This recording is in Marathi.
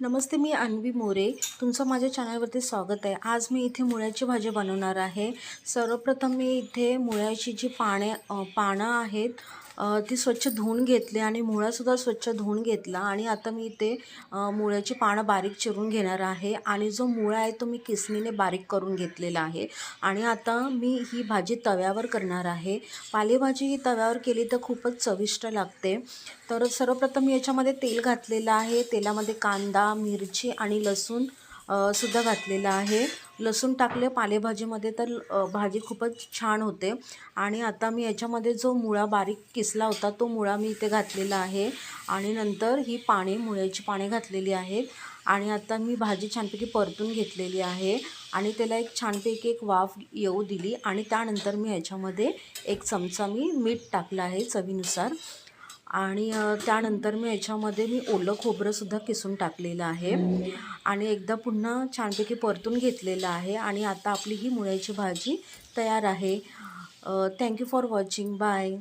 नमस्ते, मी अन्वी मोरे. तुमचं माझ्या चॅनलवरती स्वागत आहे. आज मी इथे मुळ्याची भाजी बनवणार आहे. सर्वप्रथम मी इथे मुळ्याची जी पानं आहेत ती स्वच्छ धुवून घेतली आणि मुळासुद्धा स्वच्छ धुवून घेतला. आणि आता मी इथे मुळ्याची पानं बारीक चिरून घेणार आहे आणि जो मुळा आहे तो मी किसणीने बारीक करून घेतलेला आहे. आणि आता मी ही भाजी तव्यावर करणार आहे. पालेभाजी ही तव्यावर केली तर खूपच चविष्ट लागते. तर सर्वप्रथम मी याच्यामध्ये तेल घातलेलं आहे. तेलामध्ये कांदा, मिरची आणि लसूण सुद्धा घातलेला आहे. लसूण टाकले पालेभाजीमध्ये तर भाजी खूपच छान होते. आणि आता मी याच्यामध्ये जो मुळा बारीक किसला होता तो मुळा मी इथे घातलेला आहे. आणि नंतर ही मुळ्याची पाने घातलेली आहेत. आणि आता मी भाजी छानपैकी परतून घेतलेली आहे आणि त्याला एक छानपैकी एक वाफ येऊ दिली. आणि त्यानंतर मी याच्यामध्ये एक चमचा मीठ टाकलं आहे चवीनुसार. आणि त्यानंतर मी ओलं खोबरंसुद्धा किसून टाकलेलं आहे आणि एकदा पुन्हा छानपैकी परतून घेतलेलं आहे. आणि आता आपली ही मुळ्याची भाजी तयार आहे. Thank you for watching. बाय.